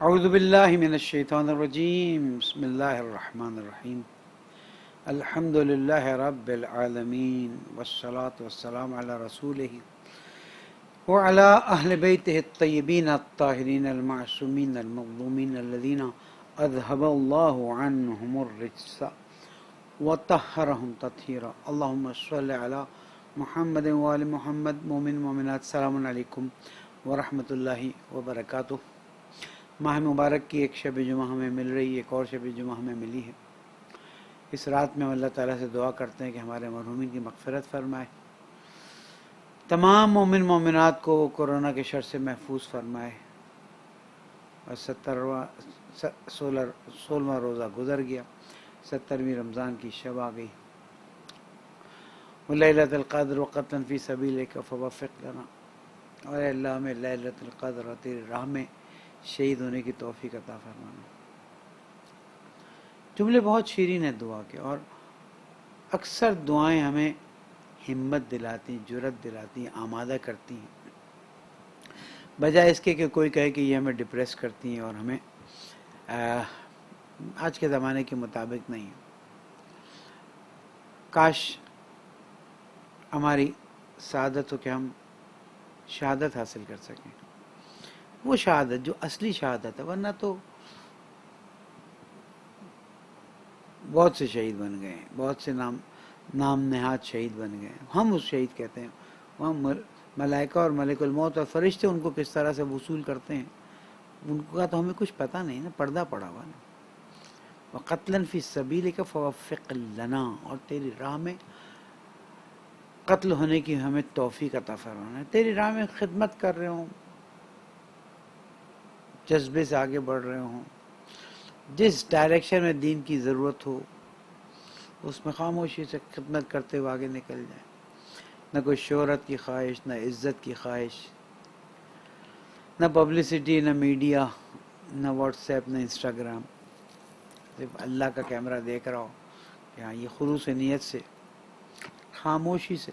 اعوذ باللہ من الشیطان الرجیم بسم اللہ الرحمن الرحیم الحمد للہ رب العالمین والصلاة والسلام علی رسولہ وعلی اہل بیتہ الطیبین الطاہرین المعصومین المظلومین الذین اذہب اللہ عنہم الرجس وطہرہم تطہیرا اللہم صلی علی محمد وآل محمد. مومن مومنات السلام علیکم ورحمۃ اللہ وبرکاتہ. ماہ مبارک کی ایک شب جمعہ ہمیں مل رہی ہے، ایک اور شب جمعہ ہمیں ملی ہے. اس رات میں ہم اللہ تعالیٰ سے دعا کرتے ہیں کہ ہمارے مرحومین کی مغفرت فرمائے، تمام مومن مومنات کو کورونا کے شر سے محفوظ فرمائے. اور 16واں روزہ گزر گیا، 17ویں رمضان کی شب آ گئی. لیلۃ القدر وقتاً فی سبیلک فوفق لنا، اور اے اللہ ہمیں لیلۃ القدر اور تیری راہ میں شہید ہونے کی توفیق عطا فرمانا. جملے بہت شیرین ہیں دعا کے، اور اکثر دعائیں ہمیں ہمت دلاتی، جرأت دلاتی، آمادہ کرتی ہیں، بجائے اس کے کہ کوئی کہے کہ یہ ہمیں ڈپریس کرتی ہیں اور ہمیں آج کے زمانے کے مطابق نہیں. کاش ہماری سعادت ہو کہ ہم شہادت حاصل کر سکیں، وہ شہادت جو اصلی شہادت ہے، ورنہ تو بہت سے شہید بن گئے ہیں، بہت سے نام نہاد شہید بن گئے ہیں. ہم اس شہید کہتے ہیں. وہاں ملائکہ اور ملک الموت اور فرشتے ان کو کس طرح سے وصول کرتے ہیں ان کا تو ہمیں کچھ پتہ نہیں نا، پردہ پڑا ہوا نا. وقتلاً فی سبیلک فوفق لنا، اور تیری راہ میں قتل ہونے کی ہمیں توفیق عطا فرمانا ہے. تیری راہ میں خدمت کر رہے ہوں، جذبے سے آگے بڑھ رہے ہوں، جس ڈائریکشن میں دین کی ضرورت ہو اس میں خاموشی سے خدمت کرتے ہوئے آگے نکل جائیں. نہ کوئی شہرت کی خواہش، نہ عزت کی خواہش، نہ پبلسٹی، نہ میڈیا، نہ واٹس ایپ، نہ انسٹاگرام. صرف اللہ کا کیمرہ دیکھ رہا ہو کہ ہاں یہ خلوص نیت سے، خاموشی سے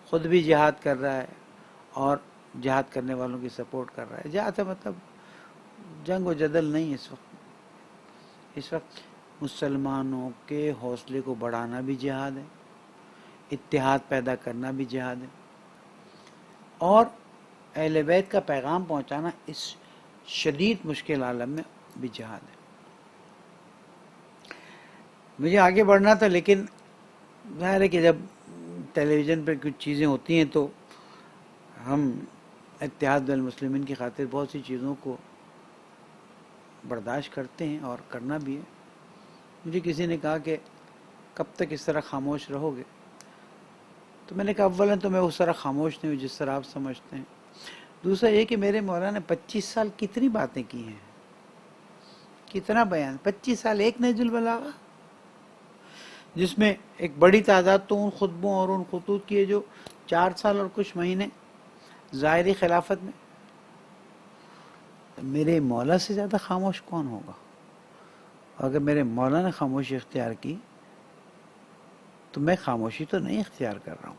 خود بھی جہاد کر رہا ہے اور جہاد کرنے والوں کی سپورٹ کر رہا ہے. جہاد ہے مطلب جنگ و جدل نہیں. اس وقت مسلمانوں کے حوصلے کو بڑھانا بھی جہاد ہے، اتحاد پیدا کرنا بھی جہاد ہے، اور اہل بیت کا پیغام پہنچانا اس شدید مشکل عالم میں بھی جہاد ہے. مجھے آگے بڑھنا تھا، لیکن ظاہر ہے کہ جب ٹیلی ویژن پہ کچھ چیزیں ہوتی ہیں تو ہم اتحاد المسلمین کی خاطر بہت سی چیزوں کو برداشت کرتے ہیں اور کرنا بھی ہے. مجھے کسی نے کہا کہ کب تک اس طرح خاموش رہو گے، تو میں نے کہا اولا تو میں اس طرح خاموش نہیں ہوں جس طرح آپ سمجھتے ہیں. دوسرا یہ کہ میرے مولانا نے 25 سال کتنی باتیں کی ہیں، کتنا بیان. 25 سال ایک نہج البلاغہ، جس میں ایک بڑی تعداد تو ان خطبوں اور ان خطوط کی ہے جو 4 سال اور کچھ مہینے ظاہری خلافت میں. میرے مولا سے زیادہ خاموش کون ہوگا؟ اور اگر میرے مولا نے خاموشی اختیار کی تو میں خاموشی تو نہیں اختیار کر رہا ہوں،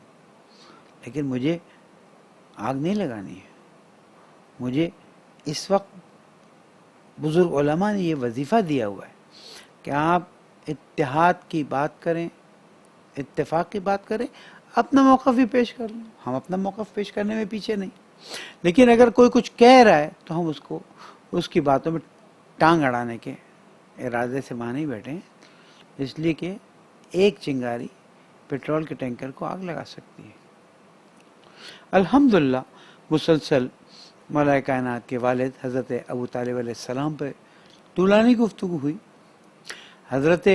لیکن مجھے آگ نہیں لگانی ہے. مجھے اس وقت بزرگ علماء نے یہ وظیفہ دیا ہوا ہے کہ آپ اتحاد کی بات کریں، اتفاق کی بات کریں، اپنا موقف بھی پیش کر لیں. ہم اپنا موقف پیش کرنے میں پیچھے نہیں، لیکن اگر کوئی کچھ کہہ رہا ہے تو ہم اس کی باتوں میں ٹانگ اڑانے کے ارادے سے وہاں نہیں بیٹھے، اس لیے کہ ایک چنگاری پیٹرول کے ٹینکر کو آگ لگا سکتی ہے. الحمدللہ مسلسل مولا کائنات کے والد حضرت ابو طالب علیہ السلام پر طولانی گفتگو ہوئی، حضرت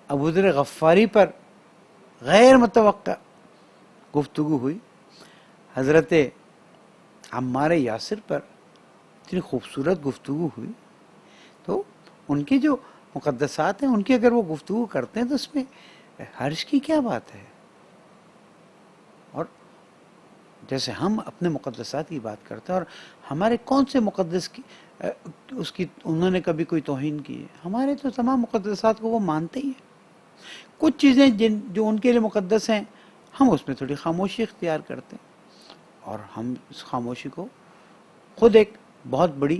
ابوذر غفاری پر غیر متوقع گفتگو ہوئی، حضرت عمار یاسر پر اتنی خوبصورت گفتگو ہوئی. تو ان کی جو مقدسات ہیں ان کی اگر وہ گفتگو کرتے ہیں تو اس میں حرج کی کیا بات ہے؟ اور جیسے ہم اپنے مقدسات کی بات کرتے ہیں، اور ہمارے کون سے مقدس کی اس کی انہوں نے کبھی کوئی توہین کی ہے؟ ہمارے تو تمام مقدسات کو وہ مانتے ہی ہیں. کچھ چیزیں جو ان کے لیے مقدس ہیں ہم اس میں تھوڑی خاموشی اختیار کرتے ہیں، اور ہم اس خاموشی کو خود ایک بہت بڑی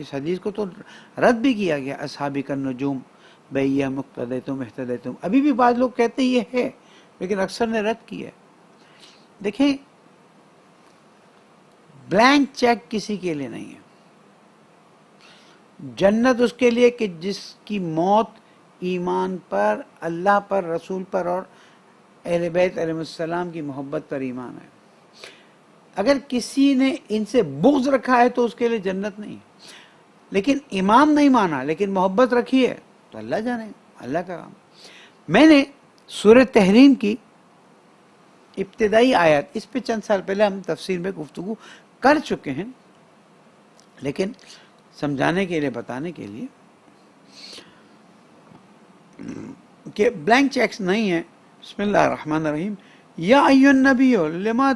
اس حدیث کو تو رد بھی کیا گیا، اصحابی کا نجوم بھئی مقتدیتم اہتدیتم، ابھی بھی بعض لوگ کہتے ہیں یہ ہے، لیکن اکثر نے رد کیا ہے۔ دیکھیں بلینک چیک کسی کے لیے نہیں ہے، جنت اس کے لیے کہ جس کی موت ایمان پر، اللہ پر، رسول پر اور اہل بیت علیہ السلام کی محبت پر ایمان ہے۔ اگر کسی نے ان سے بغض رکھا ہے تو اس کے لیے جنت نہیں، لیکن ایمان نہیں مانا لیکن محبت رکھی ہے تو اللہ جانے، اللہ کا کام۔ میں نے سورہ تحریم کی ابتدائی آیت، اس پہ چند سال پہلے ہم تفسیر میں گفتگو کر چکے ہیں، لیکن سمجھانے کے لیے، بتانے کے لیے کہ بلینک چیکس نہیں ہے۔ بسم اللہ الرحمن الرحیم، یا ایھا النبی لما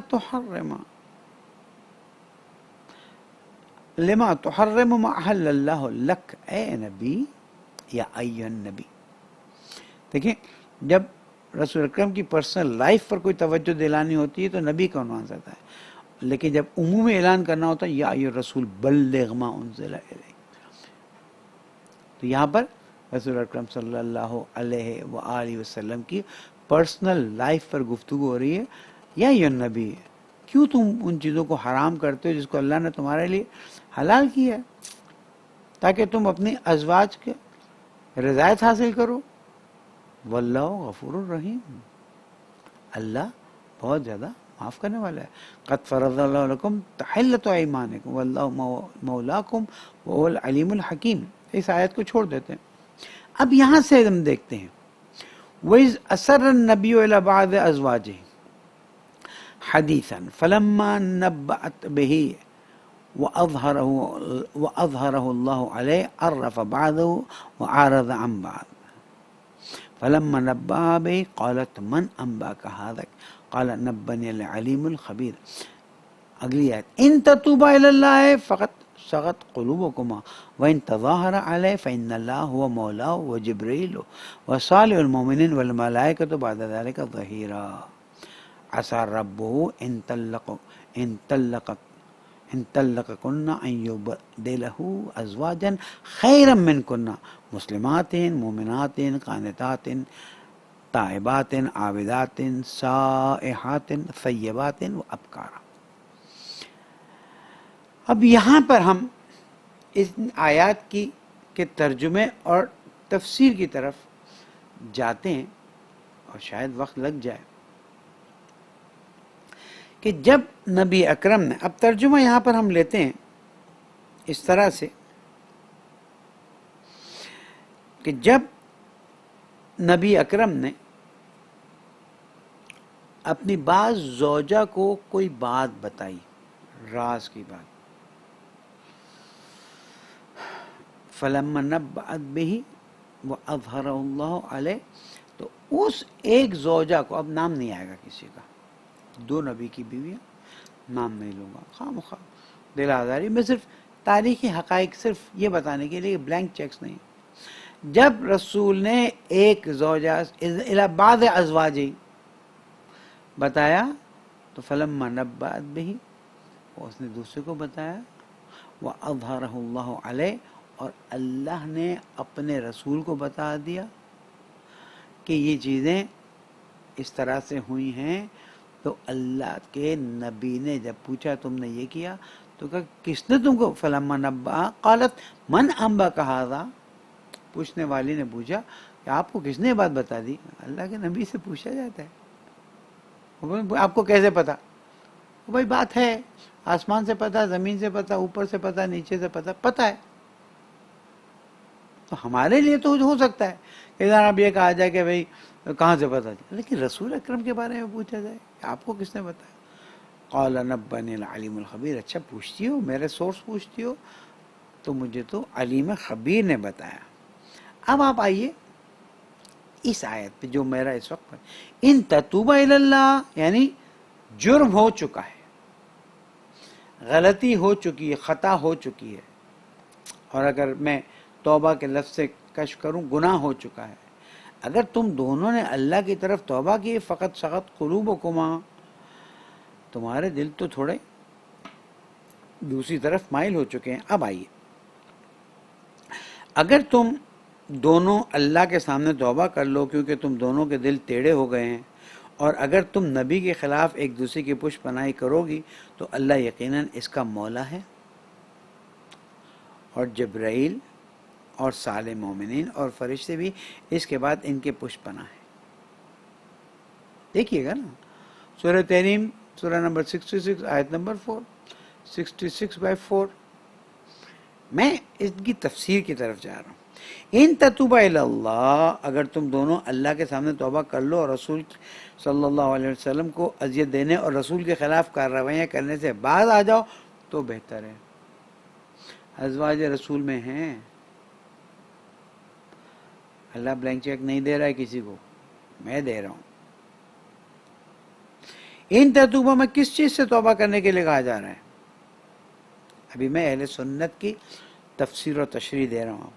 تحرم ما احل اللہ لک، اے نبی، یا ایھا النبی۔ دیکھیں جب رسول اکرم کی پرسنل لائف پر کوئی توجہ دلانی ہوتی ہے تو نبی کا عنوان آتا ہے، لیکن جب عمومی اعلان کرنا ہوتا ہے یا ایھا الرسول بلغ ما انزل الیک، تو یہاں پر رسول اکرم صلی اللہ علیہ وآلہ وسلم کی پرسنل لائف پر گفتگو ہو رہی ہے۔ یا ایھا النبی، کیوں تم ان چیزوں کو حرام کرتے ہو جس کو اللہ نے تمہارے لیے حلال کیا ہے، تاکہ تم اپنی ازواج کے رضایت حاصل کرو۔ واللہ غفور الرحیم، اللہ بہت زیادہ معاف کرنے والا ہے۔ قد فرض اللہ لکم تحلۃ ایمانکم واللہ مولاکم وہو العلیم الحکیم۔ اس آیت کو چھوڑ دیتے ہیں۔ اب یہاں سے ہم دیکھتے ہیں وَإِذْ أَسَرَّ النَّبِيُّ إِلَىٰ بَعْضِ أَزْوَاجِهِ حَدِيثًا فَلَمَّا نَبَّأَتْ بِهِ وَأَظْهَرَهُ اللَّهُ عَلَيْهِ عَرَّفَ بَعْضَهُ وَأَعْرَضَ عَن بَعْضٍ فَلَمَّا نَبَّأَهَا بِهِ قَالَتْ مَنْ أَنبَأَكَ هَٰذَا قَالَ نَبَّأَنِي الْعَلِيمُ الْخَبِيرُ۔ اگلی آیت، ان تتوبا الی اللہ فقط سغت قلوبکما وان تظاہر علیہ فإن اللہ هو مولاه وجبریل وصالح المؤمنین والملائکۃ بعد ذلک ظہیرا۔ عسى ربه ان طلقكن ان يبدله ازواجا خيرا منكن مسلمات مؤمنات قانتات تائبات عابدات سائحات ثیبات وابکارا۔ اب یہاں پر ہم اس آیات کی کے ترجمے اور تفسیر کی طرف جاتے ہیں، اور شاید وقت لگ جائے کہ جب نبی اکرم نے، اب ترجمہ یہاں پر ہم لیتے ہیں اس طرح سے کہ جب نبی اکرم نے اپنی بعض زوجہ کو کوئی بات بتائی، راز کی بات، فَلَمَّا نَبَّأَتْ بِهِ وَأَظْهَرَهُ اللَّهُ عَلَيْهِ، تو اس ایک زوجہ کو، اب نام نہیں آئے گا کسی کا، دو نبی کی بیویاں، نام نہیں لوں گا، خواہ مخواہ دل آزاری، میں صرف تاریخی حقائق صرف یہ بتانے کے لیے، بلینک چیکس نہیں۔ جب رسول نے ایک زوجہ الی بعض ازواجہ بتایا تو فلما نبأت بہ، اس نے دوسرے کو بتایا، وَأَظْهَرَهُ اللَّهُ عَلَيْهِ، اور اللہ نے اپنے رسول کو بتا دیا کہ یہ چیزیں اس طرح سے ہوئی ہیں۔ تو اللہ کے نبی نے جب پوچھا تم نے یہ کیا تو کہا کس نے تم کو، فلما نبأ قالت من انبأک ھذا، پوچھنے والی نے پوچھا کہ آپ کو کس نے یہ بات بتا دی؟ اللہ کے نبی سے پوچھا جاتا ہے، آپ کو کیسے پتا؟ بھائی بات ہے، آسمان سے پتا، زمین سے پتا، اوپر سے پتا، نیچے سے پتا، پتا ہے۔ تو ہمارے لیے تو ہو سکتا ہے کہ اب یہ کہا جائے کہ بھائی کہاں سے پتا چلا، لیکن رسول اکرم کے بارے میں پوچھا جائے کہ آپ کو کس نے بتایا؟ قال نبأنی العلیم الخبیر، اچھا پوچھتی ہو، میرے سورس پوچھتی ہو، تو مجھے تو علیم خبیر نے بتایا۔ اب آپ آئیے اس آیت پہ جو میرا اس وقت پر، ان تتوبا الی اللہ، یعنی جرم ہو چکا ہے، غلطی ہو چکی ہے، خطا ہو چکی ہے، اور اگر میں توبہ کے لفظ سے کش کروں، گناہ ہو چکا ہے۔ اگر تم دونوں نے اللہ کی طرف توبہ کی، فقط سغت قلوبکما، تمہارے دل تو تھوڑے دوسری طرف مائل ہو چکے ہیں۔ اب آئیے اگر تم دونوں اللہ کے سامنے توبہ کر لو کیونکہ تم دونوں کے دل ٹیڑھے ہو گئے ہیں، اور اگر تم نبی کے خلاف ایک دوسرے کی پشت پناہی کرو گی تو اللہ یقیناً اس کا مولا ہے، اور جبرائیل اور صالح مومنین اور فرشتے بھی اس کے بعد ان کے پشت پناہ ہیں۔ دیکھیے گا نا، سورہ تحریم سورہ نمبر 66 آیت نمبر 4، 66/4۔ میں اس کی تفسیر کی طرف جا رہا ہوں۔ ان تتوبا الی اللہ، اگر تم دونوں اللہ کے سامنے توبہ کر لو اور رسول صلی اللہ علیہ وسلم کو اذیت دینے اور رسول کے خلاف کارروائیاں کرنے سے باز آ جاؤ تو بہتر ہے۔ ازواج رسول میں ہیں، اللہ بلینک چیک نہیں دے رہا ہے کسی کو، میں دے رہا ہوں۔ ان تتوبہ میں کس چیز سے توبہ کرنے کے لیے کہا جا رہا ہے؟ ابھی میں اہل سنت کی تفسیر و تشریح دے رہا ہوں آپ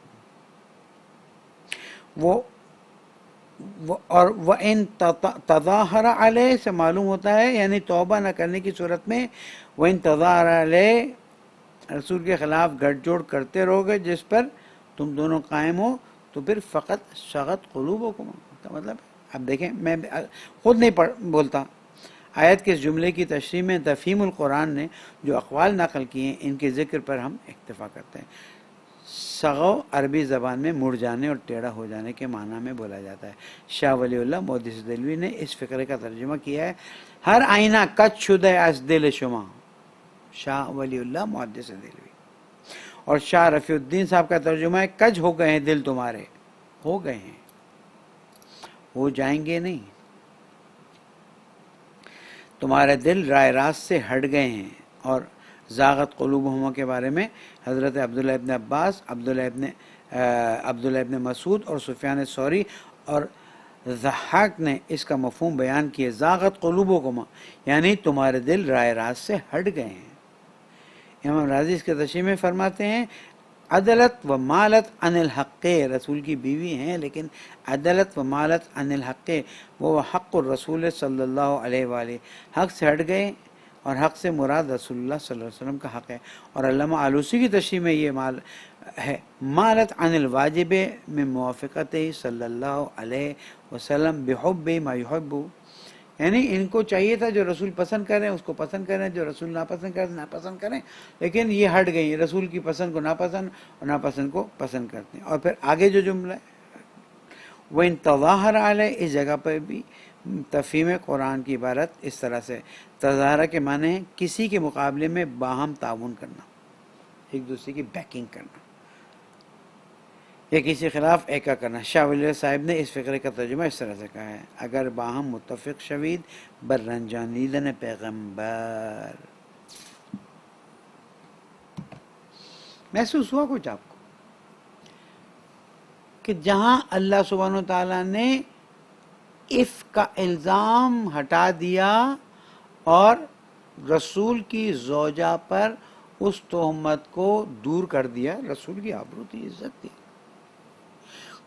کو۔ اور وَإِن تَظَاهَرَ عَلَيْهِ سے معلوم ہوتا ہے یعنی توبہ نہ کرنے کی صورت میں وَإِن تَظَاهَرَ عَلَيْهِ رسول کے خلاف گھٹ جوڑ کرتے رہو گے جس پر تم دونوں قائم ہو تو پھر فقط شغت قلوبکم کا مطلب ہے۔ اب دیکھیں میں خود نہیں بولتا، آیت کے اس جملے کی تشریح میں تفہیم القرآن نے جو اقوال نقل کیے ہیں ان کے ذکر پر ہم اکتفا کرتے ہیں۔ سغو عربی زبان میں مڑ جانے اور ٹیڑھا ہو جانے کے معنی میں بولا جاتا ہے۔ شاہ ولی اللہ محدث دہلوی نے اس فقرے کا ترجمہ کیا ہے، ہر آئینہ کچ شدہ از دل شما، شاہ ولی اللہ محدث دہلوی۔ اور شاہ رفیع الدین صاحب کا ترجمہ ہے، کج ہو گئے ہیں دل تمہارے، ہو گئے ہیں، ہو جائیں گے نہیں، تمہارے دل رائے راست سے ہٹ گئے ہیں۔ اور زاغت قلوبہم کے بارے میں حضرت عبداللہ ابن عباس، عبداللہ ابن مسعود اور سفیان ثوری اور ضحاک نے اس کا مفہوم بیان کیے، زاغت قلوبکم یعنی تمہارے دل رائے راست سے ہٹ گئے ہیں۔ امام راضی اس کے تشریح میں فرماتے ہیں، عدلت و مالت عن الحق، رسول کی بیوی ہیں لیکن عدلت و مالت عن الحق، وہ حق الرسول صلی اللہ علیہ وآلہ، حق سے ہٹ گئے، اور حق سے مراد رسول اللہ صلی اللہ علیہ وسلم کا حق ہے۔ اور علامہ آلوسی کی تشریح میں یہ مال ہے، مالت عن الواجب من موافقت صلی اللہ علیہ وسلم بحب ما یحب، یعنی ان کو چاہیے تھا جو رسول پسند کریں اس کو پسند کریں، جو رسول ناپسند کریں ناپسند کریں، لیکن یہ ہٹ گئی، رسول کی پسند کو ناپسند اور ناپسند کو پسند کرتے ہیں۔ اور پھر آگے جو جملہ ہے وَإِن تَظَاهَرَ عَلَيْهِ، اس جگہ پر بھی تفہیم قرآن کی عبارت اس طرح سے، تظاہرہ کے معنی ہے کسی کے مقابلے میں باہم تعاون کرنا، ایک دوسرے کی بیکنگ کرنا یا کسی خلاف ایکا کرنا۔ شاہ ولی اللہ صاحب نے اس فقرے کا ترجمہ اس طرح سے کہا ہے، اگر باہم متفق شوید بر رنجانیدن پیغمبر۔ محسوس ہوا کچھ آپ کو کہ جہاں اللہ سبحانہ وتعالیٰ نے عفق کا الزام ہٹا دیا اور رسول کی زوجہ پر اس تہمت کو دور کر دیا، رسول کی آبرو تھی، عزت تھی،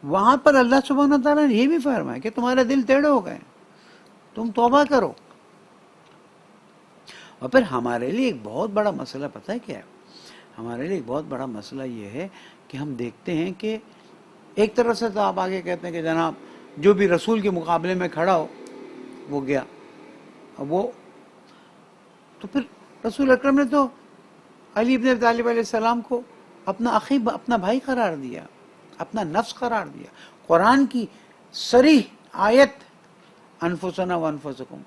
وہاں پر اللہ سبحانہ وتعالیٰ نے یہ بھی فرمایا کہ تمہارے دل ٹیڑھے ہو گئے، تم توبہ کرو۔ اور پھر ہمارے لیے ایک بہت بڑا مسئلہ پتہ ہے کیا ہے؟ ہمارے لیے ایک بہت بڑا مسئلہ یہ ہے کہ ہم دیکھتے ہیں کہ ایک طرف سے تو آپ آگے کہتے ہیں کہ جناب جو بھی رسول کے مقابلے میں کھڑا ہو وہ گیا، وہ تو پھر رسول اکرم نے تو علی ابن ابی طالب علیہ السلام کو اپنا اخی، اپنا بھائی قرار دیا، اپنا نفس قرار دیا۔ قرآن کی صریح آیت انفسنا وانفسکم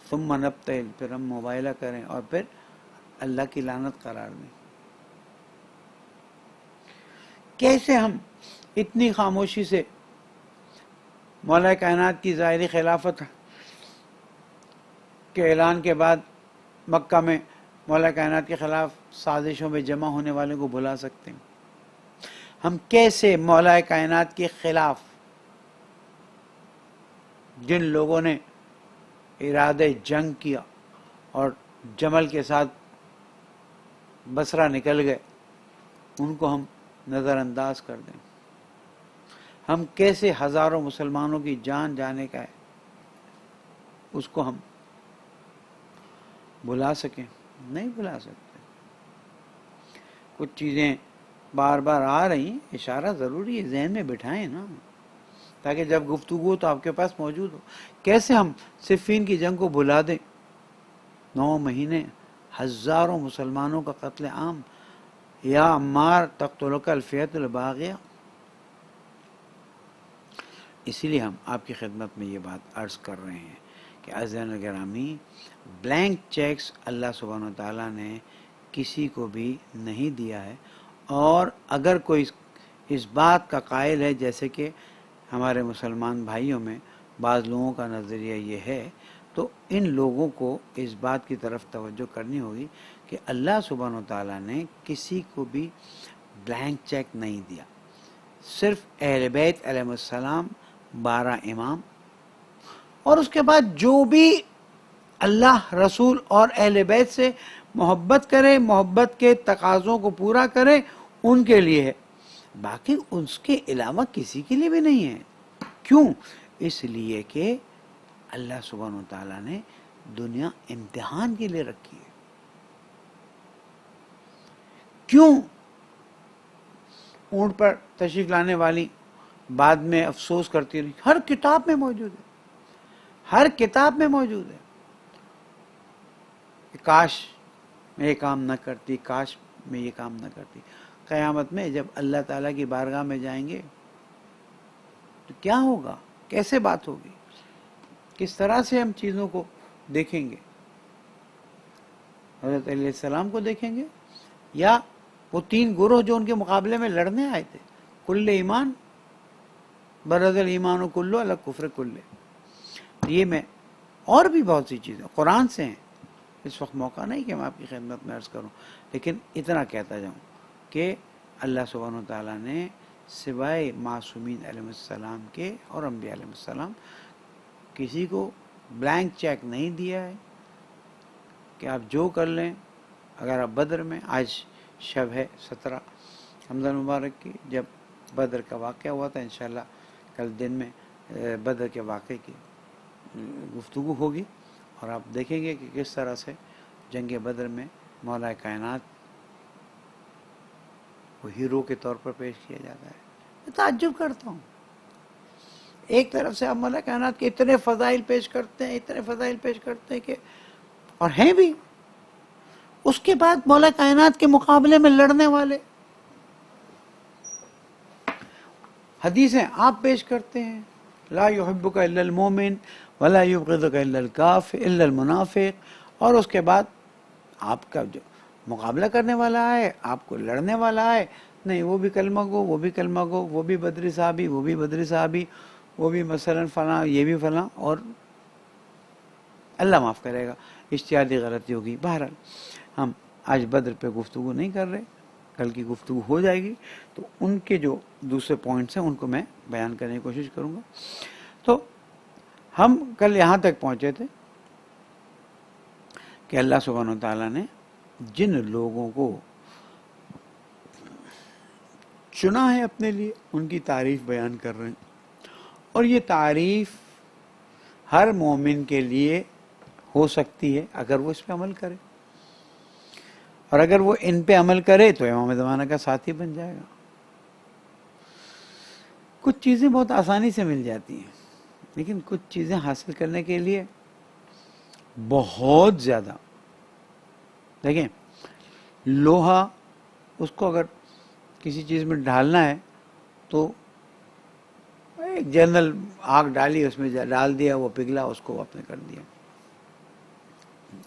ثم نبتہل، پھر ہم مباہلہ کریں اور پھر اللہ کی لعنت قرار دیں۔ کیسے ہم اتنی خاموشی سے مولا کائنات کی ظاہری خلافت کے اعلان کے بعد مکہ میں مولا کائنات کے خلاف سازشوں میں جمع ہونے والوں کو بھلا سکتے ہیں؟ ہم کیسے مولا کائنات کے خلاف جن لوگوں نے ارادہ جنگ کیا اور جمل کے ساتھ بصرہ نکل گئے ان کو ہم نظر انداز کر دیں؟ ہم کیسے ہزاروں مسلمانوں کی جان جانے کا ہے اس کو ہم بھلا سکیں؟ نہیں بھلا سکتے۔ کچھ چیزیں بار بار آ رہی ہیں، اشارہ ضروری ہے، ذہن میں بٹھائیں نا، تاکہ جب گفتگو تو آپ کے پاس موجود ہو۔ کیسے ہم صفین کی جنگ کو بھلا دیں؟ 9 مہینے ہزاروں مسلمانوں کا قتل عام، یا عمار تقتلک الفئۃ الباغیہ۔ اسی لیے ہم آپ کی خدمت میں یہ بات عرض کر رہے ہیں کہ عزیزان الگرامی، بلینک چیکس اللہ سبحانہ و تعالیٰ نے کسی کو بھی نہیں دیا ہے، اور اگر کوئی اس بات کا قائل ہے، جیسے کہ ہمارے مسلمان بھائیوں میں بعض لوگوں کا نظریہ یہ ہے، تو ان لوگوں کو اس بات کی طرف توجہ کرنی ہوگی کہ اللہ سبحانہ و تعالیٰ نے کسی کو بھی بلینک چیک نہیں دیا۔ صرف اہل بیت علیہ السلام 12 امام، اور اس کے بعد جو بھی اللہ، رسول اور اہل بیت سے محبت کرے، محبت کے تقاضوں کو پورا کرے، ان کے لیے ہے، باقی اس کے علاوہ کسی کے لیے بھی نہیں ہے۔ کیوں؟ اس لیے کہ اللہ سبحانہ و تعالیٰ نے دنیا امتحان کے لیے رکھی ہے۔ کیوں اونٹ پر تشریف لانے والی بعد میں افسوس کرتی رہی؟ ہر کتاب میں موجود ہے، ہر کتاب میں موجود ہے کہ کاش میں یہ کام نہ کرتی، کاش میں یہ کام نہ کرتی۔ قیامت میں جب اللہ تعالیٰ کی بارگاہ میں جائیں گے تو کیا ہوگا؟ کیسے بات ہوگی؟ کس طرح سے ہم چیزوں کو دیکھیں گے؟ حضرت علیہ السلام کو دیکھیں گے، یا وہ 3 گروہ جو ان کے مقابلے میں لڑنے آئے تھے؟ کل ایمان برز الایمان و کلو علی کفر کلے۔ یہ میں اور بھی بہت سی چیزیں قرآن سے ہیں، اس وقت موقع نہیں کہ میں آپ کی خدمت میں عرض کروں، لیکن اتنا کہتا جاؤں کہ اللہ سبحانہ و تعالیٰ نے سوائے معصومین علیہ السلام کے اور انبیاء علیہ السلام کسی کو بلینک چیک نہیں دیا ہے کہ آپ جو کر لیں۔ اگر آپ بدر میں، آج شب ہے 17 رمضان مبارک کی، جب بدر کا واقعہ ہوا تھا، انشاءاللہ کل دن میں بدر کے واقعے کی گفتگو ہوگی، اور آپ دیکھیں گے کہ کس طرح سے جنگ بدر میں مولا کائنات وہ ہیرو کے طور پر پیش کیا جاتا ہے۔ میں تعجب کرتا ہوں، ایک طرف سے آپ مولا کائنات کے اتنے فضائل پیش کرتے ہیں، اتنے فضائل پیش کرتے ہیں کہ، اور ہیں بھی، اس کے بعد مولا کائنات کے مقابلے میں لڑنے والے حدیثیں آپ پیش کرتے ہیں، لا یحبک الا المومن ولا یبغضک الا الکافر الا المنافق، اور اس کے بعد آپ کا جو مقابلہ کرنے والا ہے، آپ کو لڑنے والا ہے، نہیں وہ بھی کلمہ گو، وہ بھی کلمہ گو، وہ بھی بدری صحابی، وہ بھی بدری صحابی، وہ بھی مثلا فلاں، یہ بھی فلاں، اور اللہ معاف کرے گا اجتہادی غلطی ہوگی۔ بہرحال ہم آج بدر پہ گفتگو نہیں کر رہے، کل کی گفتگو ہو جائے گی، تو ان کے جو دوسرے پوائنٹس ہیں ان کو میں بیان کرنے کی کوشش کروں گا۔ تو ہم کل یہاں تک پہنچے تھے کہ اللہ سبحانہ و تعالیٰ نے جن لوگوں کو چنا ہے اپنے لیے، ان کی تعریف بیان کر رہے ہیں، اور یہ تعریف ہر مومن کے لیے ہو سکتی ہے اگر وہ اس پہ عمل کرے، اور اگر وہ ان پہ عمل کرے تو امام زمانہ کا ساتھی بن جائے گا۔ کچھ چیزیں بہت آسانی سے مل جاتی ہیں، لیکن کچھ چیزیں حاصل کرنے کے لیے بہت زیادہ، دیکھیں لوہا، اس کو اگر کسی چیز میں ڈالنا ہے تو ایک جنرل آگ ڈالی، اس میں ڈال دیا، وہ پگھلا، اس کو آپ نے کر دیا،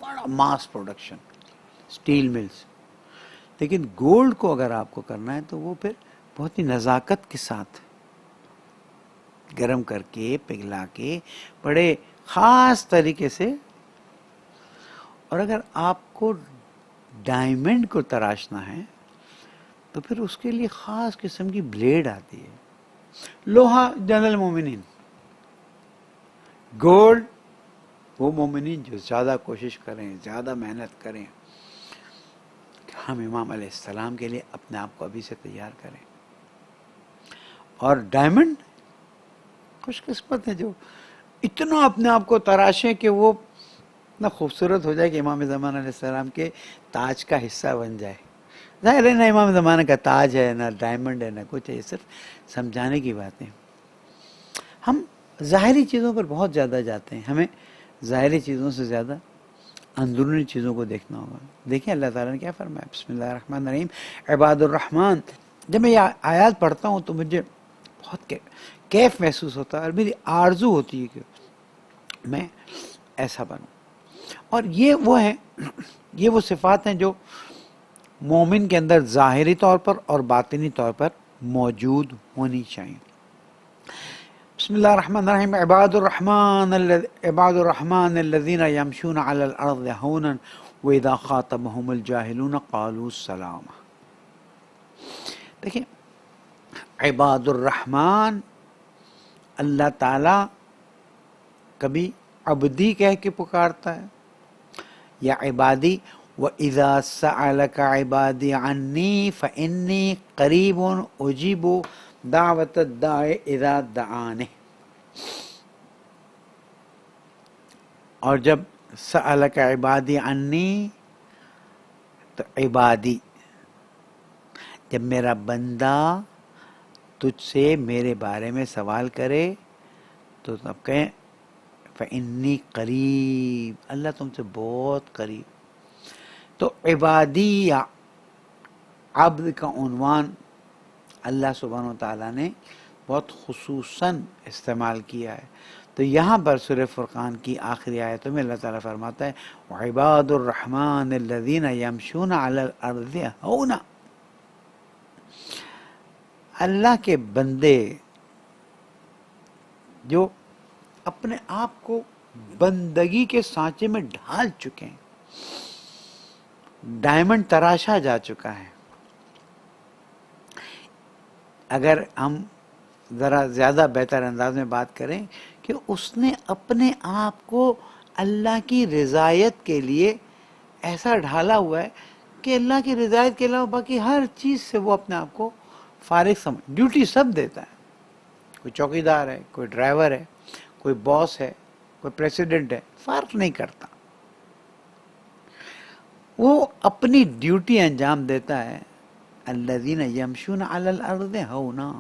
بڑا ماس پروڈکشن، سٹیل ملز۔ لیکن گولڈ کو اگر آپ کو کرنا ہے تو وہ پھر بہت ہی نزاکت کے ساتھ گرم کر کے، پگھلا کے، بڑے خاص طریقے سے، اور اگر آپ کو ڈائمنڈ کو تراشنا ہے تو پھر اس کے لیے خاص قسم کی بلیڈ آتی ہے۔ لوہا جنرل مومنین، گولڈ وہ مومنین جو زیادہ کوشش کریں، زیادہ محنت کریں، ہم امام علیہ السلام کے لیے اپنے آپ کو ابھی سے تیار کریں۔ اور ڈائمنڈ خوش قسمت ہے جو اتنا اپنے آپ کو تراشیں کہ وہ اتنا خوبصورت ہو جائے کہ امام زمان علیہ السلام کے تاج کا حصہ بن جائے۔ ظاہر ہے نہ امام زمانہ کا تاج ہے، نہ ڈائمنڈ ہے، نہ کچھ ہے، یہ صرف سمجھانے کی باتیں. ہم ظاہری چیزوں پر بہت زیادہ جاتے ہیں، ہمیں ظاہری چیزوں سے زیادہ اندرونی چیزوں کو دیکھنا ہوگا. دیکھیں اللہ تعالیٰ نے کیا فرمایا، بسم اللہ الرحمن الرحیم. عباد الرحمن، جب میں یہ آیات پڑھتا ہوں تو مجھے بہت کیف محسوس ہوتا ہے، اور میری آرزو ہوتی ہے کہ میں ایسا بنوں. اور یہ وہ صفات ہیں جو مومن کے اندر ظاہری طور پر اور باطنی طور پر موجود ہونی چاہیے. بسم اللہ الرحمن الرحیم. عباد الرحمن الذین یمشون علی الارض ہونا واذا خاطبهم الجاہلون قالوا سلاما. دیکھیں عباد الرحمن، اللہ تعالی کبھی عبدی کہہ کے پکارتا ہے، یا عبادی. وَإِذَا سَأَلَكَ عِبَادِي عَنِّي فَإِنِّي قَرِيبٌ أُجِيبُ دَعْوَةَ الدَّاعِ إِذَا دَعَانِ. اور جب سألک عبادی عنی، تو عبادی، جب میرا بندہ تجھ سے میرے بارے میں سوال کرے تو تب کہیں فإنی قریب، اللہ تم سے بہت قریب. تو عبادی یا عبد کا عنوان اللہ سبحانہ و تعالیٰ نے بہت خصوصاً استعمال کیا ہے. تو یہاں پر سورہ فرقان کی آخری آیتوں میں اللہ تعالیٰ فرماتا ہے وعباد الرحمن الذین یمشون علی الارض ہونا. اللہ کے بندے جو اپنے آپ کو بندگی کے سانچے میں ڈھال چکے ہیں، ڈائمنڈ تراشا جا چکا ہے. اگر ہم ذرا زیادہ بہتر انداز میں بات کریں کہ اس نے اپنے آپ کو اللہ کی رضایت کے لیے ایسا ڈھالا ہوا ہے کہ اللہ کی رضایت کے علاوہ باقی ہر چیز سے وہ اپنے آپ کو فارغ سمجھ. ڈیوٹی سب دیتا ہے، کوئی چوکیدار ہے، کوئی ڈرائیور ہے، کوئی باس ہے، کوئی پریسیڈنٹ ہے، فرق نہیں کرتا. وہ اپنی ڈیوٹی انجام دیتا ہے. الذین یمشون علی الارض ہونا.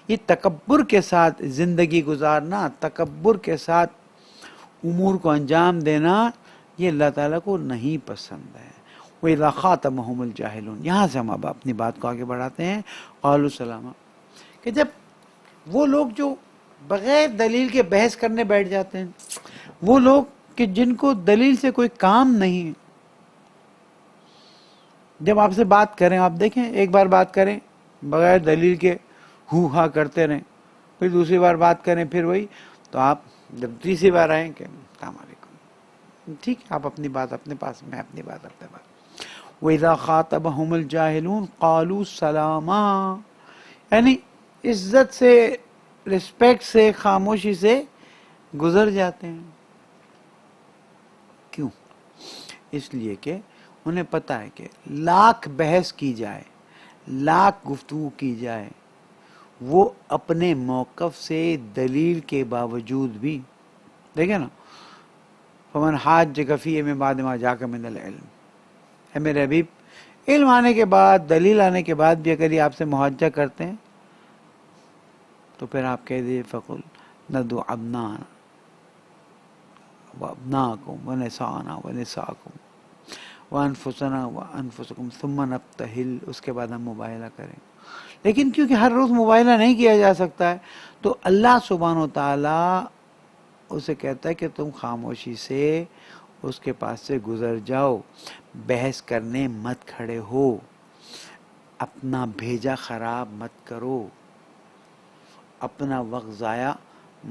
یہ تکبر کے ساتھ زندگی گزارنا، تکبر کے ساتھ امور کو انجام دینا، یہ اللہ تعالیٰ کو نہیں پسند ہے. وَإِذَا خَاطَبَهُمُ الْجَاهِلُونَ. یہاں سے ہم اب اپنی بات کو آگے بڑھاتے ہیں. قَالُوا سَلَامًا، کہ جب وہ لوگ جو بغیر دلیل کے بحث کرنے بیٹھ جاتے ہیں، وہ لوگ کہ جن کو دلیل سے کوئی کام نہیں، جب آپ سے بات کریں، آپ دیکھیں ایک بار بات کریں بغیر دلیل کے ہو ہا کرتے رہیں، پھر دوسری بار بات کریں پھر وہی، تو آپ جب تیسری بار آئیں کہ السلام علیکم، ٹھیک ہے، آپ اپنی بات اپنے پاس، میں اپنی بات اپنے پاس. وَإِذَا خَاطَبَهُمُ الْجَاهِلُونَ قَالُوا سَلَامًا، یعنی عزت سے، رسپیکٹ سے، خاموشی سے گزر جاتے ہیں. کیوں؟ اس لیے کہ انہیں پتہ ہے کہ لاکھ بحث کی جائے، لاکھ گفتگو کی جائے، وہ اپنے موقف سے دلیل کے باوجود بھی، دیکھیں نا، فمن حاجک فیہ من بعد ما جاءک من العلم، اے میرے حبیب، علم آنے کے بعد، دلیل آنے کے بعد بھی اگر یہ آپ سے محاجہ کرتے ہیں تو پھر آپ کہہ دیجیے فقل ندعو ابنانا وابناکم ونساءنا ونساءکم وانفسنا وانفسکم ثم نبتہل، اس کے بعد ہم مباہلہ کریں. لیکن کیونکہ ہر روز مباہلہ نہیں کیا جا سکتا ہے، تو اللہ سبحانہ و تعالیٰ اسے کہتا ہے کہ تم خاموشی سے اس کے پاس سے گزر جاؤ، بحث کرنے مت کھڑے ہو، اپنا بھیجا خراب مت کرو، اپنا وقت ضائع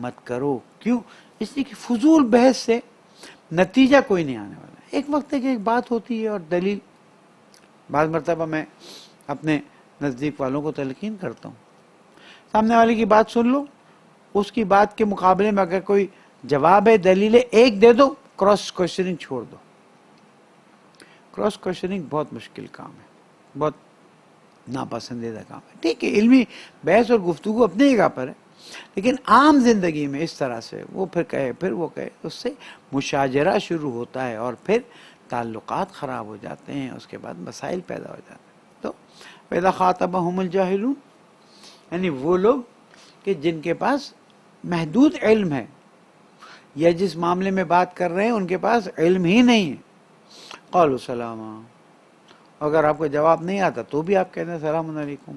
مت کرو. کیوں؟ اس لیے کہ فضول بحث سے نتیجہ کوئی نہیں آنے والا. ایک وقت ہے کہ ایک بات ہوتی ہے اور دلیل، بعض مرتبہ میں اپنے نزدیک والوں کو تلقین کرتا ہوں، سامنے والے کی بات سن لو، اس کی بات کے مقابلے میں اگر کوئی جواب ہے، دلیل ہے، ایک دے دو، کراس کوشچننگ چھوڑ دو. کراس کوشچننگ بہت مشکل کام ہے، بہت ناپسندیدہ کام ہے. ٹھیک ہے، علمی بحث اور گفتگو اپنی جگہ پر ہے، لیکن عام زندگی میں اس طرح سے وہ پھر کہے، پھر وہ کہے، اس سے مشاجرہ شروع ہوتا ہے اور پھر تعلقات خراب ہو جاتے ہیں، اس کے بعد مسائل پیدا ہو جاتے ہیں۔ تو وَإِذَا خَاطَبَهُمُ الْجَاهِلُونَ، یعنی وہ لوگ کہ جن کے پاس محدود علم ہے، یا جس معاملے میں بات کر رہے ہیں ان کے پاس علم ہی نہیں ہے، قالوا سلاما، اگر آپ کو جواب نہیں آتا تو بھی آپ کہتے ہیں سلام علیکم،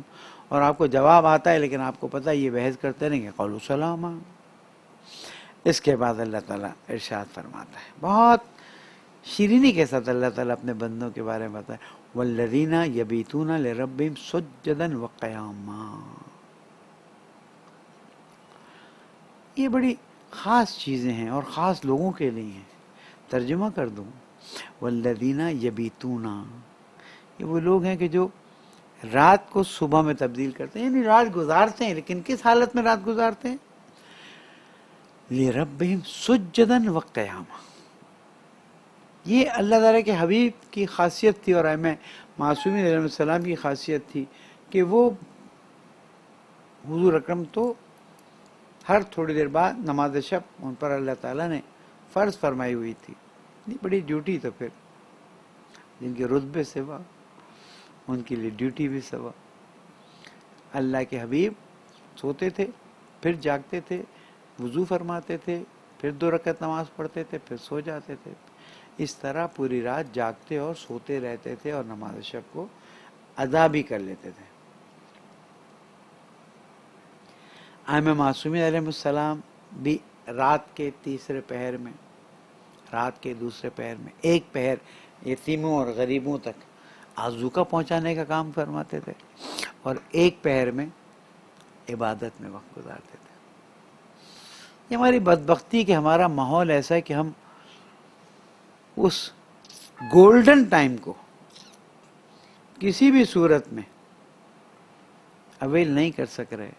اور آپ کو جواب آتا ہے لیکن آپ کو پتہ ہے یہ بحث کرتے رہیں گے، قالوا سلاما۔ اس کے بعد اللہ تعالیٰ ارشاد فرماتا ہے، بہت شیرینی کے ساتھ اللہ تعالیٰ اپنے بندوں کے بارے میں بتایا، والذین یبیتون لربہم سجدا وقیاما۔ یہ بڑی خاص چیزیں ہیں اور خاص لوگوں کے لیے ہیں۔ ترجمہ کر دوں، والذین یبیتون، یہ وہ لوگ ہیں کہ جو رات کو صبح میں تبدیل کرتے ہیں، یعنی رات گزارتے ہیں، لیکن کس حالت میں رات گزارتے ہیں؟ لربہم سجدا وقیاما۔ یہ اللہ تعالیٰ کے حبیب کی خاصیت تھی، اور ائمہ معصومین علیہ السلام کی خاصیت تھی کہ وہ حضور اکرم تو ہر تھوڑی دیر بعد نماز شب ان پر اللہ تعالیٰ نے فرض فرمائی ہوئی تھی۔ یہ بڑی ڈیوٹی، تو پھر جن کے رتبے سوا ان کے لیے ڈیوٹی بھی سوا۔ اللہ کے حبیب سوتے تھے، پھر جاگتے تھے، وضو فرماتے تھے، پھر 2 رکعت نماز پڑھتے تھے، پھر سو جاتے تھے۔ اس طرح پوری رات جاگتے اور سوتے رہتے تھے اور نماز شب کو ادا بھی کر لیتے تھے۔ ائمہ معصومین علیہ السلام بھی رات کے تیسرے پہر میں، رات کے دوسرے پہر میں، ایک پہر یتیموں اور غریبوں تک آذوقہ پہنچانے کا کام فرماتے تھے، اور ایک پہر میں عبادت میں وقت گزارتے تھے۔ یہ ہماری بدبختی کہ ہمارا ماحول ایسا ہے کہ ہم اس گولڈن ٹائم کو کسی بھی صورت میں اویل نہیں کر سک رہے،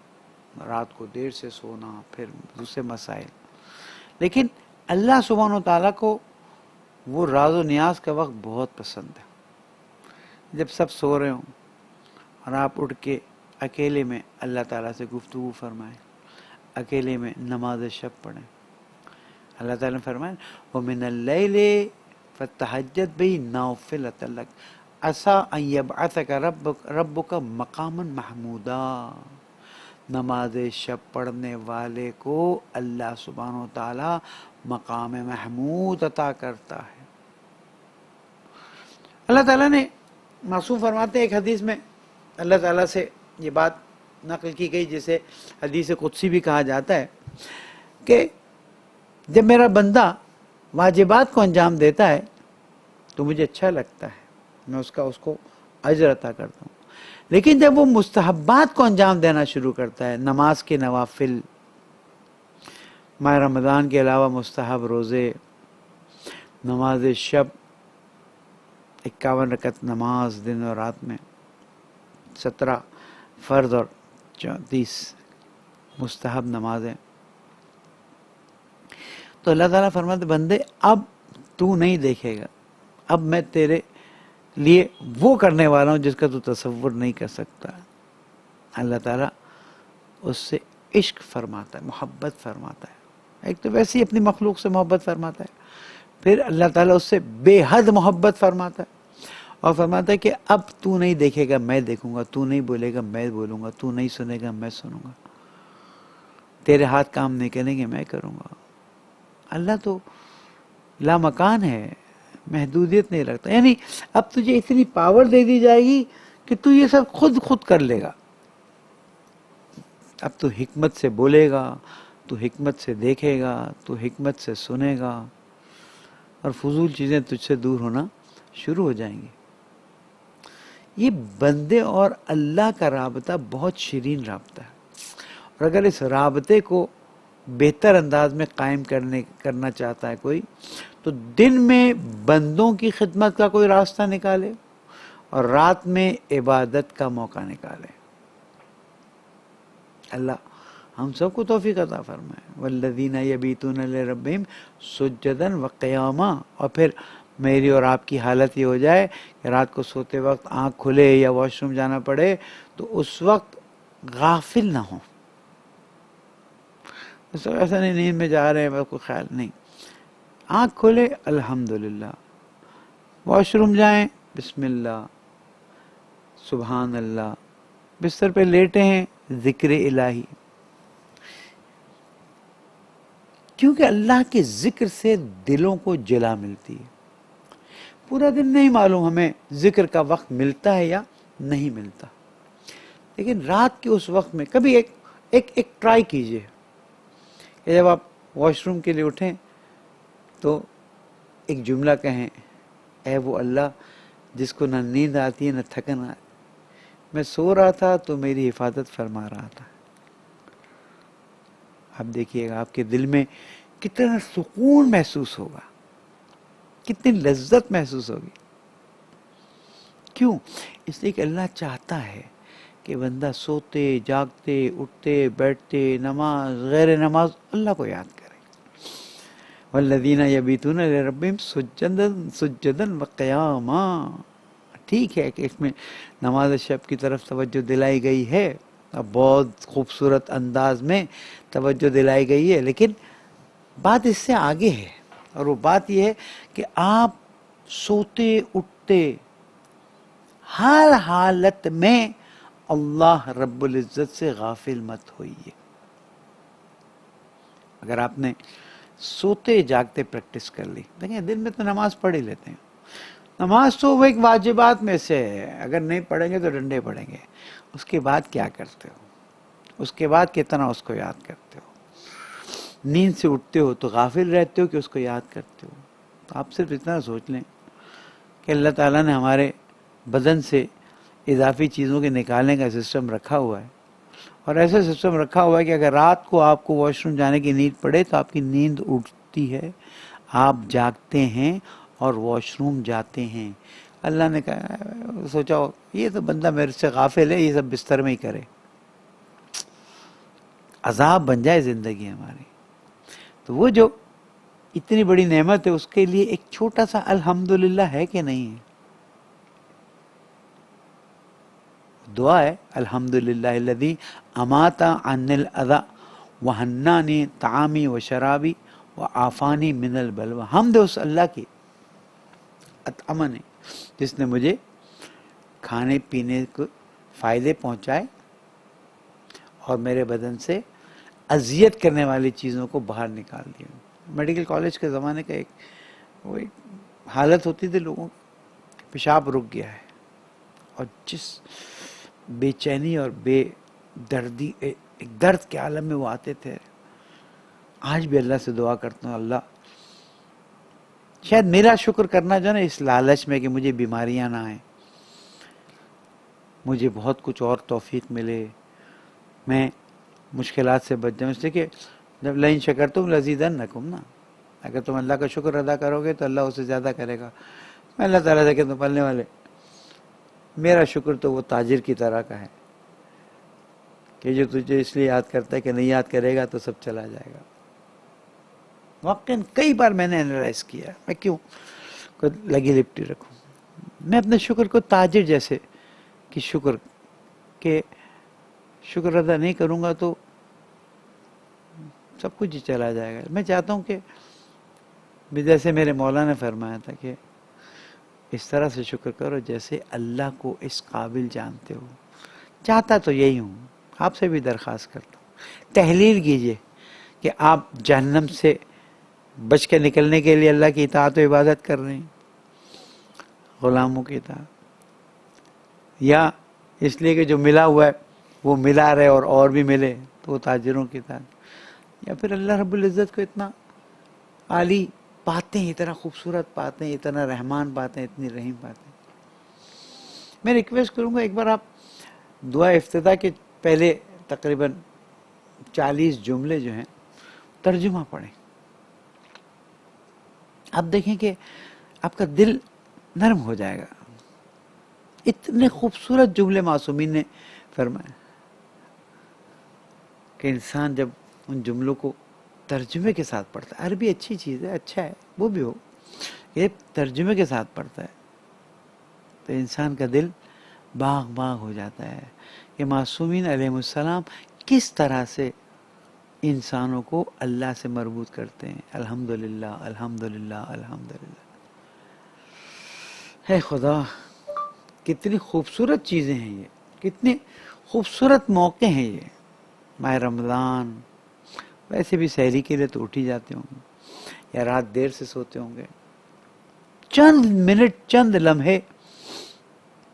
رات کو دیر سے سونا، پھر دوسرے مسائل۔ لیکن اللہ سبحانہ و تعالیٰ کو وہ راز و نیاز کا وقت بہت پسند ہے، جب سب سو رہے ہوں اور آپ اٹھ کے اکیلے میں اللہ تعالیٰ سے گفتگو فرمائیں، اکیلے میں نماز شب پڑھیں۔ اللہ تعالیٰ نے فرمایا وَمِنَ اللَّيْلِ فَتَہَجَّدْ بِهِ نَافِلَةً لَكَ عَسَىٰ أَن يَبْعَثَكَ رَبُّكَ مَقَامًا مَحْمُودًا۔ نماز شب پڑھنے والے کو اللہ سبحانہ و تعالیٰ مقام محمود عطا کرتا ہے۔ اللہ تعالیٰ نے معصوم فرماتے ہیں، ایک حدیث میں اللہ تعالیٰ سے یہ بات نقل کی گئی جسے حدیث قدسی بھی کہا جاتا ہے کہ جب میرا بندہ واجبات کو انجام دیتا ہے تو مجھے اچھا لگتا ہے، میں اس کو اجر عطا کرتا ہوں، لیکن جب وہ مستحبات کو انجام دینا شروع کرتا ہے، نماز کے نوافل، ماہ رمضان کے علاوہ مستحب روزے، نماز شب 51 رکعت نماز دن اور رات میں، 17 فرض اور 34 مستحب نمازیں، تو اللہ تعالیٰ فرماتے بندے اب تو نہیں دیکھے گا، اب میں تیرے لیے وہ کرنے والا ہوں جس کا تو تصور نہیں کر سکتا۔ اللہ تعالیٰ اس سے عشق فرماتا ہے، محبت فرماتا ہے۔ ایک تو ویسے ہی اپنی مخلوق سے محبت فرماتا ہے، پھر اللہ تعالیٰ اس سے بے حد محبت فرماتا ہے، اور فرماتا ہے کہ اب تو نہیں دیکھے گا میں دیکھوں گا، تو نہیں بولے گا میں بولوں گا، تو نہیں سنے گا میں سنوں گا، تیرے ہاتھ کام نہیں کریں گے میں کروں گا۔ اللہ تو لامکان ہے، محدودیت نہیں رکھتا، یعنی اب تجھے اتنی پاور دے دی جائے گی کہ تو یہ سب خود کر لے گا۔ اب تو حکمت سے بولے گا، تو حکمت سے دیکھے گا، تو حکمت سے سنے گا، اور فضول چیزیں تجھ سے دور ہونا شروع ہو جائیں گی۔ یہ بندے اور اللہ کا رابطہ بہت شیرین رابطہ ہے، اور اگر اس رابطے کو بہتر انداز میں قائم کرنا چاہتا ہے کوئی، تو دن میں بندوں کی خدمت کا کوئی راستہ نکالے اور رات میں عبادت کا موقع نکالے۔ اللہ ہم سب کو توفیق عطا فرمائے۔ والذین یبیتون لربہم سجدا وقیاما، اور پھر میری اور آپ کی حالت یہ ہو جائے کہ رات کو سوتے وقت آنکھ کھلے یا واش روم جانا پڑے تو اس وقت غافل نہ ہوں، اس وقت ایسا نہیں نیند میں جا رہے ہیں بس کوئی خیال نہیں، آنکھ کھولے الحمدللہ واش روم جائیں بسم اللہ سبحان اللہ، بستر پہ لیٹے ہیں ذکر الہی، کیونکہ اللہ کے ذکر سے دلوں کو جلا ملتی ہے۔ پورا دن نہیں معلوم ہمیں ذکر کا وقت ملتا ہے یا نہیں ملتا، لیکن رات کے اس وقت میں کبھی ایک ٹرائی کیجئے کہ جب آپ واش روم کے لیے اٹھیں تو ایک جملہ کہیں، اے وہ اللہ جس کو نہ نیند آتی ہے نہ تھکن آتی، میں سو رہا تھا تو میری حفاظت فرما رہا تھا۔ آپ دیکھیے گا آپ کے دل میں کتنا سکون محسوس ہوگا، کتنی لذت محسوس ہوگی۔ کیوں؟ اس لیے کہ اللہ چاہتا ہے کہ بندہ سوتے جاگتے اٹھتے بیٹھتے نماز غیر نماز اللہ کو یاد کرے۔ والذین یبیتون لربہم سجدا وقیاما، ٹھیک ہے کہ اس میں نماز شب کی طرف توجہ دلائی گئی ہے، اب بہت خوبصورت انداز میں توجہ دلائی گئی ہے، لیکن بات اس سے آگے ہے، اور وہ بات یہ ہے کہ آپ سوتے اٹھتے ہر حالت میں اللہ رب العزت سے غافل مت ہوئیے۔ اگر آپ نے سوتے جاگتے پریکٹس کر لی، دیکھیں دن میں تو نماز پڑھ ہی لیتے ہیں، نماز تو وہ ایک واجبات میں سے ہے، اگر نہیں پڑھیں گے تو ڈنڈے پڑیں گے، اس کے بعد کیا کرتے ہو، اس کے بعد کتنا اس کو یاد کرتے ہو، نیند سے اٹھتے ہو تو غافل رہتے ہو کہ اس کو یاد کرتے ہو۔ تو آپ صرف اتنا سوچ لیں کہ اللہ تعالیٰ نے ہمارے بدن سے اضافی چیزوں کے نکالنے کا سسٹم رکھا ہوا ہے، اور ایسا سسٹم رکھا ہوا ہے کہ اگر رات کو آپ کو واش روم جانے کی نیند پڑے تو آپ کی نیند اٹھتی ہے، آپ جاگتے ہیں اور واش روم جاتے ہیں۔ اللہ نے کہا سوچا ہو یہ تو بندہ میرے سے غافل ہے، یہ سب بستر میں ہی کرے، عذاب بن جائے زندگی ہماری۔ تو وہ جو اتنی بڑی نعمت ہے اس کے لیے ایک چھوٹا سا الحمدللہ ہے کہ نہیں ہے؟ دعا ہے الحمدللہ الذی امات عن الاذى وحنانی طعامی و شرابی و عافانی من البلوى، حمد اس اللہ کی اطعمنی جس نے مجھے کھانے پینے کو فائدے پہنچائے اور میرے بدن سے اذیت کرنے والی چیزوں کو باہر نکال دیا۔ میڈیکل کالج کے زمانے کا وہ ایک حالت ہوتی تھی لوگوں کی، پیشاب رک گیا ہے، اور جس بے چینی اور بے دردی ایک درد کے عالم میں وہ آتے تھے۔ آج بھی اللہ سے دعا کرتا ہوں اللہ شاید میرا شکر کرنا جو نا اس لالچ میں کہ مجھے بیماریاں نہ آئیں، مجھے بہت کچھ اور توفیق ملے، میں مشکلات سے بچ جاؤں، اس لیے کہ جب لئن شکرتم لازیدنکم نا، اگر تم اللہ کا شکر ادا کرو گے تو اللہ اسے زیادہ کرے گا۔ میں اللہ تعالیٰ سے کہتا ہوں پلنے والے میرا شکر تو وہ تاجر کی طرح کا ہے کہ جو تجھے اس لیے یاد کرتا ہے کہ نہیں یاد کرے گا تو سب چلا جائے گا۔ واقعاً کئی بار میں نے انالائز کیا میں کیوں لگی لپٹی رکھوں، میں اپنے شکر کو تاجر جیسے کہ شکر ادا نہیں کروں گا تو سب کچھ ہی چلا جائے گا۔ میں چاہتا ہوں کہ جیسے میرے مولا نے فرمایا تھا کہ اس طرح سے شکر کرو جیسے اللہ کو اس قابل جانتے ہو۔ چاہتا تو یہی ہوں، آپ سے بھی درخواست کرتا ہوں تحلیل کیجئے کہ آپ جہنم سے بچ کے نکلنے کے لیے اللہ کی اطاعت و عبادت کر رہے ہیں، غلاموں کی اطاعت، یا اس لیے کہ جو ملا ہوا ہے وہ ملا رہے اور بھی ملے تو وہ تاجروں کی اطاعت، یا پھر اللہ رب العزت کو اتنا عالی پاتے ہیں، اتنا خوبصورت پاتے ہیں، اتنا رحمان پاتے ہیں، اتنی رحیم پاتے ہیں۔ میں ریکویسٹ کروں گا ایک بار آپ دعا افتتاح کے پہلے تقریباً 40 جملے جو ہیں ترجمہ پڑھیں، آپ دیکھیں کہ آپ کا دل نرم ہو جائے گا۔ اتنے خوبصورت جملے معصومین نے فرمائے کہ انسان جب ان جملوں کو ترجمے کے ساتھ پڑھتا ہے، عربی اچھی چیز ہے، اچھا ہے وہ بھی ہو، یہ ترجمے کے ساتھ پڑھتا ہے تو انسان کا دل باغ باغ ہو جاتا ہے کہ معصومین علیہ السلام کس طرح سے انسانوں کو اللہ سے مربوط کرتے ہیں۔ الحمدللہ الحمدللہ الحمدللہ۔ ہے خدا، کتنی خوبصورت چیزیں ہیں یہ، کتنے خوبصورت موقع ہیں یہ. ماہ رمضان، ویسے بھی سحری کے لیے تو اٹھ ہی جاتے ہوں گے یا رات دیر سے سوتے ہوں گے. چند منٹ، چند لمحے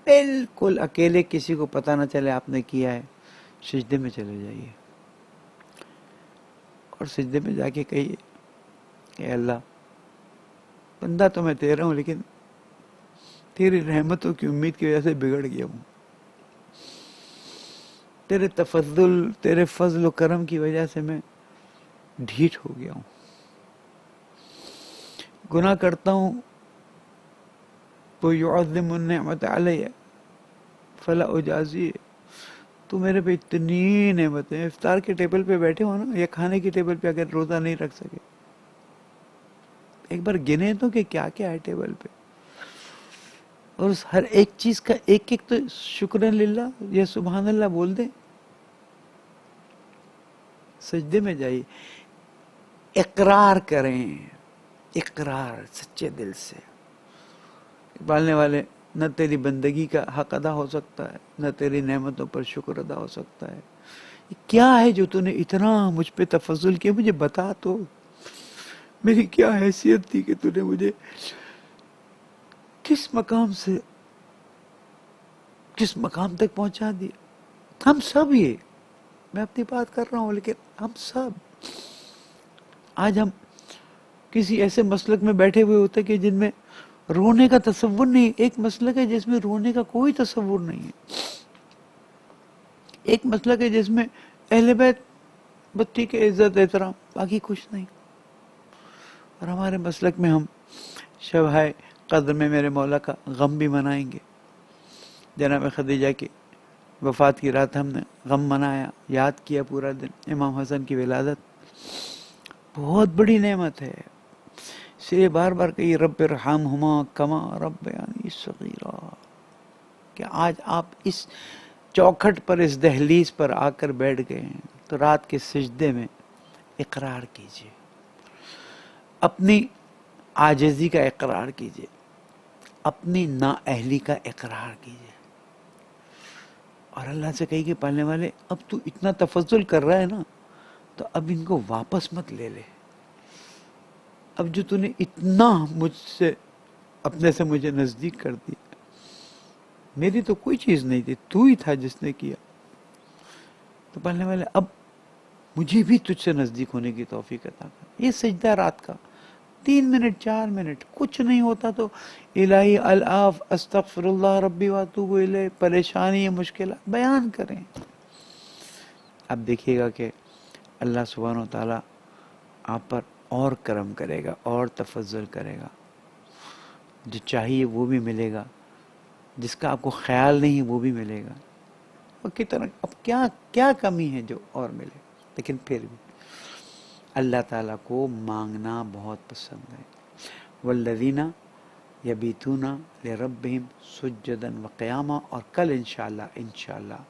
بالکل اکیلے، کسی کو پتہ نہ چلے آپ نے کیا ہے، سجدے میں چلے جائیے اور سجدے میں جا کے کہیے کہ اللہ، بندہ تو میں تیرا ہوں لیکن تیری رحمتوں کی امید کی وجہ سے بگڑ گیا ہوں، تیرے تفضل، تیرے فضل و کرم کی وجہ سے میں ڈھیٹ ہو گیا ہوں، گناہ کرتا ہوں. تو یعظم النعمت علیہ فلا اجازی، تو میرے پہ اتنی نعمتیں، افطار کے ٹیبل پہ بیٹھے ہو نا، یا کھانے کے ٹیبل پہ اگر روزہ نہیں رکھ سکے، ایک بار گنے تو کہ کیا کیا ہے ٹیبل پہ، اور اس ہر ایک چیز کا ایک ایک تو شکر للہ یا سبحان اللہ بول دیں. سجدے میں جائیے، اقرار کریں، اقرار سچے دل سے. پالنے والے، نہ تیری بندگی کا حق ادا ہو سکتا ہے، نہ تیری نعمتوں پر شکر ادا ہو سکتا ہے. یہ کیا ہے جو تو نے اتنا مجھ پہ تفضل کیا؟ مجھے بتا تو، میری کیا حیثیت تھی کہ تو نے مجھے کس مقام سے کس مقام تک پہنچا دیا. ہم سب، یہ میں اپنی بات کر رہا ہوں لیکن ہم سب آج ہم کسی ایسے مسلک میں بیٹھے ہوئے ہوتے کہ جن میں رونے کا تصور نہیں. ایک مسلک ہے جس میں رونے کا کوئی تصور نہیں ہے، ایک مسلک ہے جس میں اہل بیت بتی کے عزت احترام، باقی کچھ نہیں. اور ہمارے مسلک میں ہم شب قدر میں میرے مولا کا غم بھی منائیں گے. جناب خدیجہ کی وفات کی رات ہم نے غم منایا، یاد کیا پورا دن امام حسن کی ولادت. بہت بڑی نعمت ہے. اس لیے بار بار کہیے رب ارحمہما کما ربیانی صغیرا، کہ آج آپ اس چوکھٹ پر، اس دہلیز پر آ کر بیٹھ گئے ہیں تو رات کے سجدے میں اقرار کیجئے، اپنی عاجزی کا اقرار کیجئے، اپنی نااہلی کا اقرار کیجئے، اور اللہ سے کہیے کہ پالنے والے، اب تو اتنا تفضل کر رہا ہے نا، تو اب ان کو واپس مت لے لے. اب جو تو نے اتنا مجھ سے، اپنے سے مجھے نزدیک کر دی، میری تو کوئی چیز نہیں تھی، تو ہی تھا جس نے کیا. تو پالنے والے، اب مجھے بھی تجھ سے نزدیک ہونے کی توفیق عطا کر. یہ سجدہ رات کا 3 منٹ 4 منٹ کچھ نہیں ہوتا تو الہی الآف استغفر اللہ ربی واتوب الیہ، پریشانی مشکلات بیان کریں. اب دیکھیے گا کہ اللہ سبحانہ و تعالیٰ آپ پر اور کرم کرے گا، اور تفضل کرے گا. جو چاہیے وہ بھی ملے گا، جس کا آپ کو خیال نہیں وہ بھی ملے گا. اور کتنا، اب کیا کمی ہے جو اور ملے. لیکن پھر بھی اللہ تعالیٰ کو مانگنا بہت پسند ہے. والذین یبیتون لربہم سجدا وقیاما. اور کل انشاءاللہ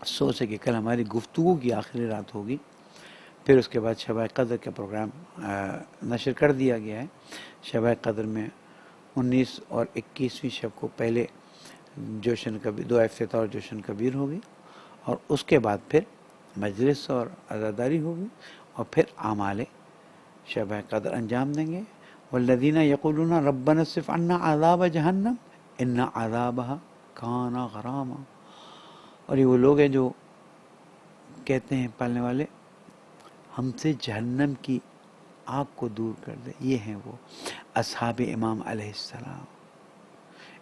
سوچ ہے کہ کل ہماری گفتگو کی آخری رات ہوگی، پھر اس کے بعد شب قدر کا پروگرام نشر کر دیا گیا ہے. شب قدر میں 19 اور 21ویں شب کو پہلے جوشن کبیر، دعا افتتاح اور جوشن کبیر ہوگی، اور اس کے بعد پھر مجلس اور عزاداری ہوگی، اور پھر اعمال شب قدر انجام دیں گے. والذین یقولون ربنا اصرف عنا عذاب جہنم ان عذابها کان غراما. اور یہ وہ لوگ ہیں جو کہتے ہیں پالنے والے، ہم سے جہنم کی آگ کو دور کر دے. یہ ہیں وہ اصحاب امام علیہ السلام.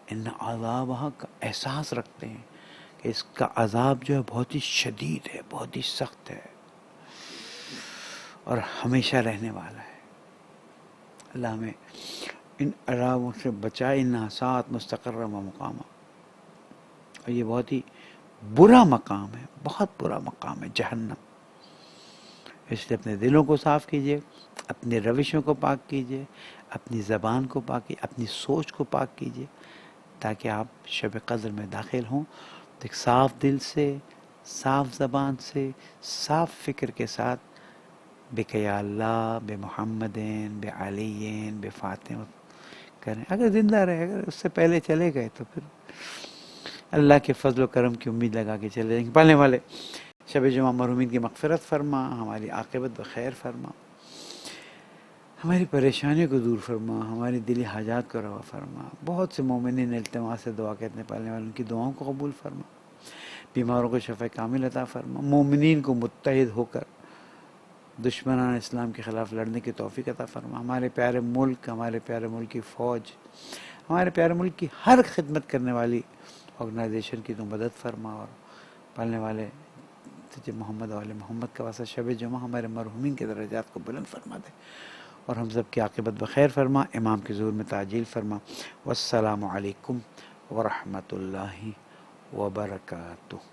ان عذابہ کا احساس رکھتے ہیں کہ اس کا عذاب جو ہے بہت ہی شدید ہے، بہت ہی سخت ہے، اور ہمیشہ رہنے والا ہے. اللہ ہمیں ان عذابوں سے بچائے. انہا ساعت مستقرا و مقاما. اور یہ بہت ہی برا مقام ہے، بہت برا مقام ہے جہنم. اس لیے اپنے دلوں کو صاف کیجئے، اپنے روشوں کو پاک کیجئے، اپنی زبان کو پاک کیجئے، اپنی سوچ کو پاک کیجئے، تاکہ آپ شب قدر میں داخل ہوں تو ایک صاف دل سے، صاف زبان سے، صاف فکر کے ساتھ بک یا اللہ، بے محمدین، بے علیین، بے فاطمہ کریں. اگر زندہ رہے, اگر اس سے پہلے چلے گئے تو پھر اللہ کے فضل و کرم کی امید لگا کے چلے جائیں گے. پالنے والے شب جمعہ مرحومین کی مغفرت فرما, ہماری عاقبت بخیر فرما, ہماری پریشانیوں کو دور فرما, ہماری دلی حاجات کو روا فرما. بہت سے مومنین التماس سے دعا کرتے ہیں, پالنے والوں کی دعاؤں کو قبول فرما, بیماروں کو شفا کامل عطا فرما, مومنین کو متحد ہو کر دشمنان اسلام کے خلاف لڑنے کی توفیق عطا فرما. ہمارے پیارے ملک کی فوج, ہمارے پیارے ملک کی ہر خدمت کرنے والی آرگنائزیشن کی تو مدد فرما, اور پالنے والے تجھے محمد و آل محمد کا واسطہ شب جمعہ ہمارے مرحومین کے درجات کو بلند فرما دے, اور ہم سب کی عاقبت بخیر فرما, امام کے ظہور میں تعجیل فرما. والسلام علیکم ورحمۃ اللہ وبرکاتہ.